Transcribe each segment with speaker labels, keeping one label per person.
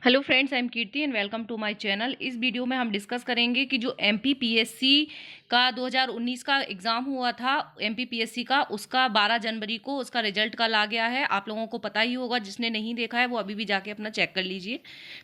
Speaker 1: Hello friends, I am Kirti and welcome to my channel. इस video में हम discuss करेंगे कि जो एमपीपीएससी का 2019 का एग्ज़ाम हुआ था एमपीपीएससी का, उसका 12 जनवरी को उसका रिजल्ट कल आ गया है। आप लोगों को पता ही होगा, जिसने नहीं देखा है वो अभी भी जाके अपना चेक कर लीजिए।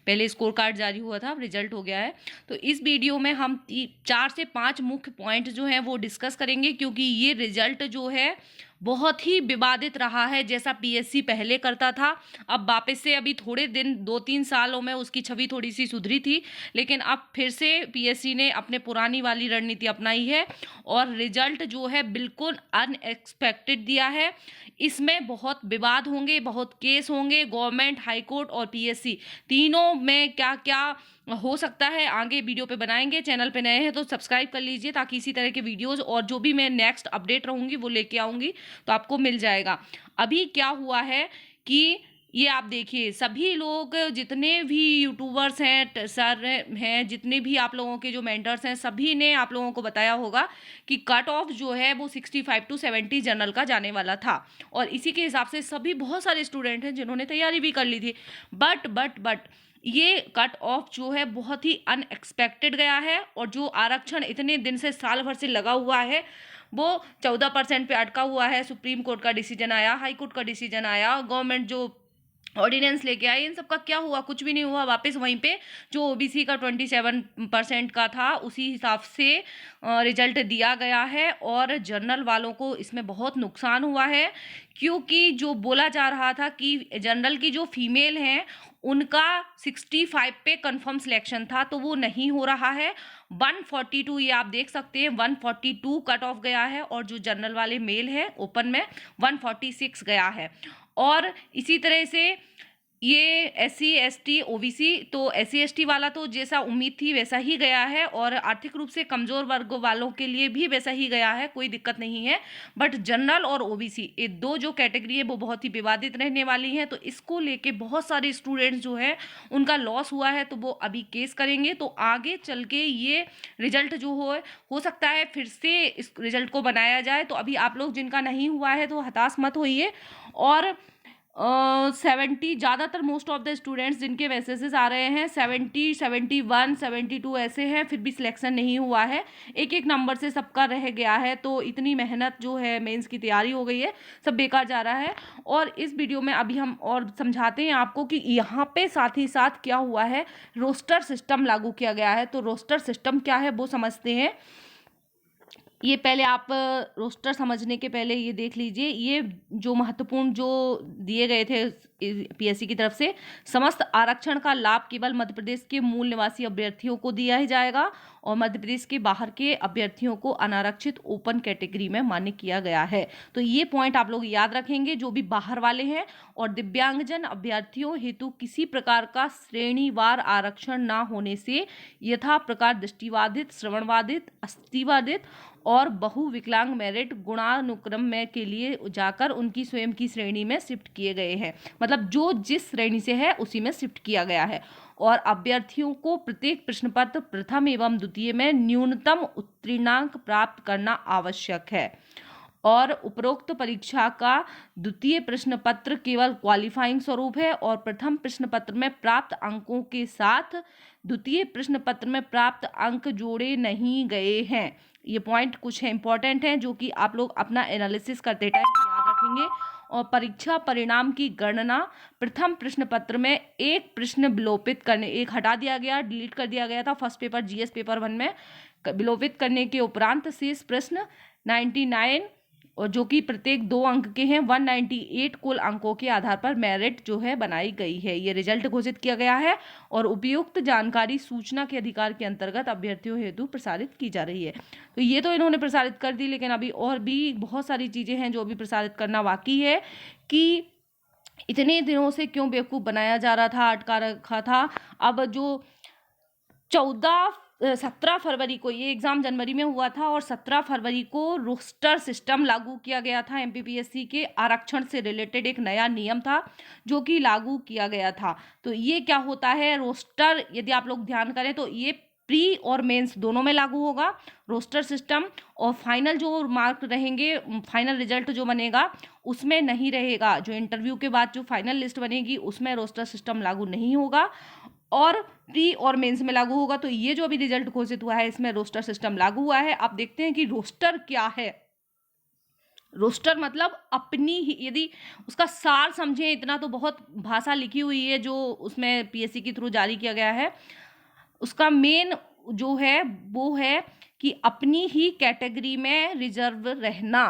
Speaker 1: पहले स्कोर कार्ड जारी हुआ था, अब रिजल्ट हो गया है। तो इस वीडियो में हम 4 से 5 मुख्य पॉइंट जो हैं वो डिस्कस करेंगे, क्योंकि ये रिजल्ट जो है बहुत ही विवादित रहा है। जैसा पीएससी पहले करता था, अब वापस से अभी थोड़े दिन 2-3 सालों में उसकी छवि थोड़ी सी सुधरी थी, लेकिन अब फिर से पीएससी ने अपने पुरानी वाली रणनीति अपनाई है और रिजल्ट जो है बिल्कुल अनएक्सपेक्टेड दिया है। इसमें बहुत विवाद होंगे, बहुत केस होंगे। गवर्नमेंट, हाई कोर्ट और पीएससी तीनों में क्या क्या हो सकता है आगे वीडियो पे बनाएंगे। चैनल पे नए हैं तो सब्सक्राइब कर लीजिए, ताकि इसी तरह के वीडियोस और जो भी मैं नेक्स्ट अपडेट रहूंगी वो लेके आऊंगी तो आपको मिल जाएगा। अभी क्या हुआ है कि ये आप देखिए, सभी लोग जितने भी यूट्यूबर्स हैं, सर हैं, जितने भी आप लोगों के जो मेंटर्स हैं, सभी ने आप लोगों को बताया होगा कि कट ऑफ जो है वो 65 to 70 जनरल का जाने वाला था। और इसी के हिसाब से सभी बहुत सारे स्टूडेंट हैं जिन्होंने तैयारी भी कर ली थी। बट ये कट ऑफ जो है बहुत ही अनएक्सपेक्टेड गया है। और जो आरक्षण इतने दिन से, साल भर से लगा हुआ है, वो 14% पे अटका हुआ है। सुप्रीम कोर्ट का डिसीजन आया, हाई कोर्ट का डिसीजन आया, गवर्नमेंट जो ऑर्डिनेंस लेके आई, इन सब का क्या हुआ? कुछ भी नहीं हुआ। वापस वहीं पे जो ओबीसी का 27% का था उसी हिसाब से रिजल्ट दिया गया है। और जनरल वालों को इसमें बहुत नुकसान हुआ है, क्योंकि जो बोला जा रहा था कि जनरल की जो फीमेल हैं उनका 65 पे कंफर्म सिलेक्शन था, तो वो नहीं हो रहा है। 142, ये आप देख सकते हैं, 142 कट ऑफ गया है। और जो जनरल वाले मेल हैं ओपन में 146 गया है। और इसी तरह से ये एससी एसटी ओबीसी, तो एससी एसटी वाला तो जैसा उम्मीद थी वैसा ही गया है, और आर्थिक रूप से कमजोर वर्ग वालों के लिए भी वैसा ही गया है, कोई दिक्कत नहीं है। बट जनरल और ओबीसी, ये दो जो कैटेगरी है वो बहुत ही विवादित रहने वाली हैं। तो इसको लेके बहुत सारे स्टूडेंट्स जो है उनका लॉस हुआ है, तो वो अभी केस करेंगे। तो आगे चल के ये रिजल्ट जो हो सकता है फिर से इस रिजल्ट को बनाया जाए। तो अभी आप लोग जिनका नहीं हुआ है तो हताश मत होइए। और 70 ज़्यादातर मोस्ट ऑफ द स्टूडेंट्स जिनके मैसेजेस आ रहे हैं 70, 71, 72 ऐसे हैं, फिर भी सिलेक्शन नहीं हुआ है। एक एक नंबर से सबका रह गया है। तो इतनी मेहनत जो है, मेंस की तैयारी हो गई है, सब बेकार जा रहा है। और इस वीडियो में अभी हम और समझाते हैं आपको कि यहाँ पे साथ ही साथ क्या हुआ है। रोस्टर सिस्टम लागू किया गया है। तो रोस्टर सिस्टम क्या है वो समझते हैं। ये पहले आप रोस्टर समझने के पहले ये देख लीजिए, ये जो महत्वपूर्ण जो दिए गए थे पीएससी की तरफ से, समस्त आरक्षण का लाभ केवल मध्य प्रदेश के मूल निवासी अभ्यर्थियों को दिया ही जाएगा, और मध्य प्रदेश के बाहर के अभ्यर्थियों को अनारक्षित ओपन कैटेगरी में मान्य किया गया है। तो ये पॉइंट आप लोग याद रखेंगे, जो भी बाहर वाले हैं। और दिव्यांगजन अभ्यर्थियों हेतु किसी प्रकार का श्रेणीवार आरक्षण न होने से यथा प्रकार दृष्टिबाधित, श्रवणबाधित, अस्थिबाधित और बहुविकलांग मेरिट गुणानुक्रम में के लिए जाकर उनकी स्वयं की श्रेणी में शिफ्ट किए गए हैं। मतलब जो जिस श्रेणी से है उसी में शिफ्ट किया गया है। और अभ्यर्थियों को प्रत्येक प्रश्न पत्र प्रथम एवं द्वितीय में न्यूनतम उत्तीर्णांक प्राप्त करना आवश्यक है। और उपरोक्त परीक्षा का द्वितीय प्रश्न पत्र केवल क्वालिफाइंग स्वरूप है, और प्रथम प्रश्न पत्र में प्राप्त अंकों के साथ द्वितीय प्रश्न पत्र में प्राप्त अंक जोड़े नहीं गए हैं। ये पॉइंट कुछ है इंपॉर्टेंट हैं, जो कि आप लोग अपना एनालिसिस करते टाइम याद रखेंगे। और परीक्षा परिणाम की गणना प्रथम प्रश्न पत्र में एक प्रश्न विलोपित करने, एक हटा दिया गया, डिलीट कर दिया गया था फर्स्ट पेपर जीएस पेपर 1 में, विलोपित करने के उपरांत शेष प्रश्न 99, और जो कि प्रत्येक 2 अंक के हैं, 198 कुल अंकों के आधार पर मेरिट जो है बनाई गई है। ये रिजल्ट घोषित किया गया है। और उपयुक्त जानकारी सूचना के अधिकार के अंतर्गत अभ्यर्थियों हेतु प्रसारित की जा रही है। तो ये तो इन्होंने प्रसारित कर दी, लेकिन अभी और भी बहुत सारी चीज़ें हैं जो अभी प्रसारित करना बाकी है। कि इतने दिनों से क्यों बेवकूफ़ बनाया जा रहा था, अटका रखा था। अब जो 17 फरवरी को, ये एग्ज़ाम जनवरी में हुआ था, और 17 फरवरी को रोस्टर सिस्टम लागू किया गया था। एमपीपीएससी के आरक्षण से रिलेटेड एक नया नियम था जो कि लागू किया गया था। तो ये क्या होता है रोस्टर, यदि आप लोग ध्यान करें तो ये प्री और मेंस दोनों में लागू होगा रोस्टर सिस्टम, और फाइनल जो मार्क रहेंगे, फाइनल रिजल्ट जो बनेगा उसमें नहीं रहेगा। जो इंटरव्यू के बाद जो फाइनल लिस्ट बनेगी उसमें रोस्टर सिस्टम लागू नहीं होगा और प्री और मेंस में लागू होगा। तो ये जो अभी रिजल्ट घोषित हुआ है इसमें रोस्टर सिस्टम लागू हुआ है। आप देखते हैं कि रोस्टर क्या है। रोस्टर मतलब अपनी ही, यदि उसका सार समझें, इतना तो बहुत भाषा लिखी हुई है जो उसमें पीएससी के थ्रू जारी किया गया है। उसका मेन जो है वो है कि अपनी ही कैटेगरी में रिजर्व रहना,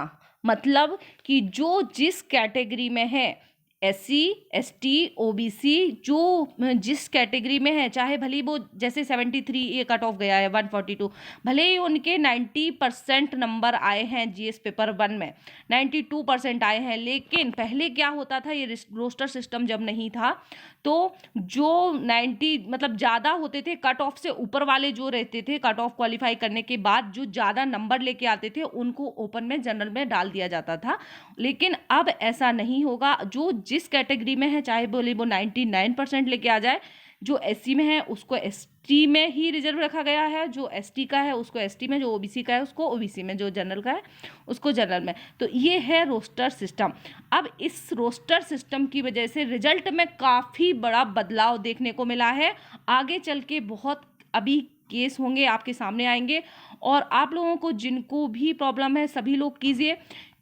Speaker 1: मतलब कि जो जिस कैटेगरी में है, SC ST OBC जो जिस कैटेगरी में है, चाहे भले ही वो जैसे 73 ये कट ऑफ गया है 142, भले ही उनके 90% नंबर आए हैं GS पेपर 1 में, 92% आए हैं, लेकिन पहले क्या होता था, ये रोस्टर सिस्टम जब नहीं था तो जो 90 मतलब ज़्यादा होते थे, कट ऑफ से ऊपर वाले जो रहते थे, कट ऑफ क्वालिफाई करने के बाद जो ज़्यादा नंबर लेके आते थे उनको ओपन में, जनरल में डाल दिया जाता था। लेकिन अब ऐसा नहीं होगा। जो जिस कैटेगरी में है, चाहे बोले वो 99% लेके आ जाए, जो SC में है उसको ST में ही रिजर्व रखा गया है, जो ST का है उसको ST में, जो OBC का है उसको OBC में, जो जनरल का है उसको जनरल में। तो ये है रोस्टर सिस्टम। अब इस रोस्टर सिस्टम की वजह से रिजल्ट में काफ़ी बड़ा बदलाव देखने को मिला है। आगे चल के बहुत अभी केस होंगे, आपके सामने आएंगे, और आप लोगों को जिनको भी प्रॉब्लम है सभी लोग कीजिए,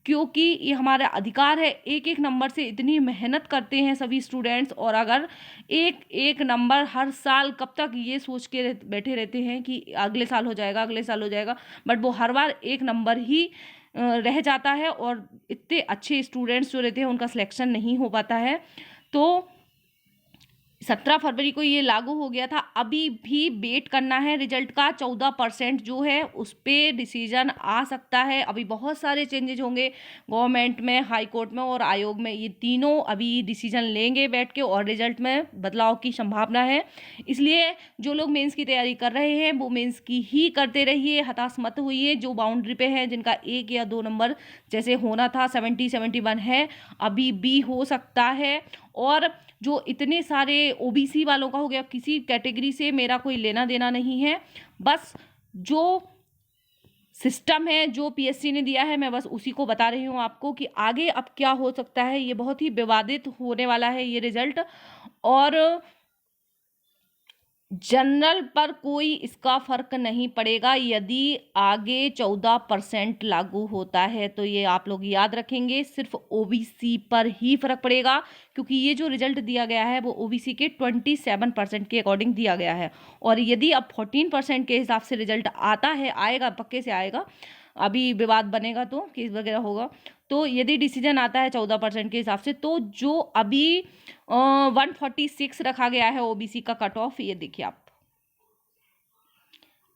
Speaker 1: क्योंकि ये हमारा अधिकार है। एक एक नंबर से इतनी मेहनत करते हैं सभी स्टूडेंट्स, और अगर एक एक नंबर हर साल, कब तक ये सोच के बैठे रहते हैं कि अगले साल हो जाएगा, अगले साल हो जाएगा, बट वो हर बार एक नंबर ही रह जाता है और इतने अच्छे स्टूडेंट्स जो रहते हैं उनका सिलेक्शन नहीं हो पाता है। तो 17 फरवरी को ये लागू हो गया था। अभी भी वेट करना है रिजल्ट का। 14% जो है उस पर डिसीजन आ सकता है। अभी बहुत सारे चेंजेज होंगे गवर्नमेंट में, हाई कोर्ट में और आयोग में। ये तीनों अभी डिसीजन लेंगे बैठ के और रिजल्ट में बदलाव की संभावना है। इसलिए जो लोग मेंस की तैयारी कर रहे हैं वो मेंस की ही करते रहिए, हताश मत होइए। जो बाउंड्री पे हैं, जिनका 1 या 2 नंबर जैसे होना था 70 71 है, अभी भी हो सकता है। और जो इतने सारे OBC वालों का हो गया, किसी कैटेगरी से मेरा कोई लेना देना नहीं है। बस जो सिस्टम है, जो PSC ने दिया है, मैं बस उसी को बता रही हूँ आपको कि आगे अब क्या हो सकता है। ये बहुत ही विवादित होने वाला है ये रिजल्ट, और जनरल पर कोई इसका फर्क नहीं पड़ेगा। यदि आगे 14% लागू होता है तो ये आप लोग याद रखेंगे, सिर्फ OBC पर ही फर्क पड़ेगा, क्योंकि ये जो रिजल्ट दिया गया है वो OBC के 27% के अकॉर्डिंग दिया गया है। और यदि अब 14% के हिसाब से रिजल्ट आता है, आएगा, पक्के से आएगा, अभी विवाद बनेगा तो केस वगैरह होगा, तो यदि डिसीजन आता है 14% के हिसाब से, तो जो अभी 146 रखा गया है OBC का कट ऑफ, ये देखिए आप,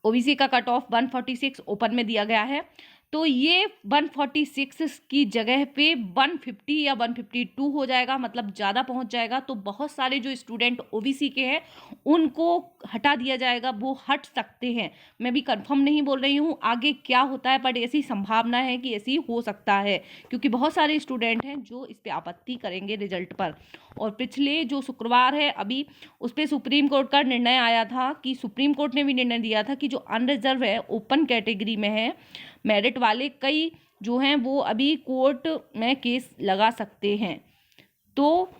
Speaker 1: OBC का कट ऑफ 146 ओपन में दिया गया है, तो ये 146 की जगह पे 150 या 152 हो जाएगा, मतलब ज़्यादा पहुंच जाएगा। तो बहुत सारे जो स्टूडेंट OBC के हैं उनको हटा दिया जाएगा, वो हट सकते हैं। मैं भी कंफर्म नहीं बोल रही हूँ आगे क्या होता है, बट ऐसी संभावना है कि ऐसी हो सकता है, क्योंकि बहुत सारे स्टूडेंट हैं जो इस पर आपत्ति करेंगे रिजल्ट पर। और पिछले जो शुक्रवार है अभी, उस पर सुप्रीम कोर्ट का निर्णय आया था कि सुप्रीम कोर्ट ने भी निर्णय दिया था कि जो अनरिजर्व है, ओपन कैटेगरी में है, मेरिट वाले कई जो हैं वो अभी कोर्ट में केस लगा सकते हैं। तो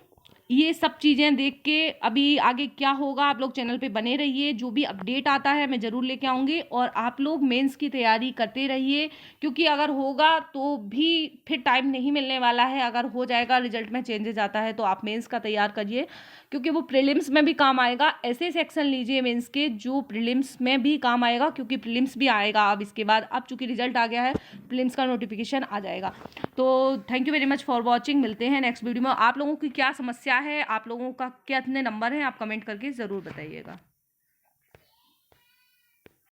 Speaker 1: ये सब चीज़ें देख के अभी आगे क्या होगा, आप लोग चैनल पे बने रहिए, जो भी अपडेट आता है मैं ज़रूर लेके आऊँगी। और आप लोग मेंस की तैयारी करते रहिए, क्योंकि अगर होगा तो भी फिर टाइम नहीं मिलने वाला है। अगर हो जाएगा, रिजल्ट में चेंजेस आता है, तो आप मेंस का तैयार करिए, क्योंकि वो प्रीलिम्स में भी काम आएगा। ऐसे सेक्शन लीजिए मेंस के जो प्रीलिम्स में भी काम आएगा, क्योंकि प्रीलिम्स भी आएगा अब इसके बाद। अब चूँकि रिजल्ट आ गया है, प्रीलिम्स का नोटिफिकेशन आ जाएगा। तो thank you very much for watching. मिलते हैं नेक्स्ट वीडियो में। आप लोगों की क्या समस्या है, आप लोगों का कितने नंबर हैं, आप कमेंट करके ज़रूर बताइएगा।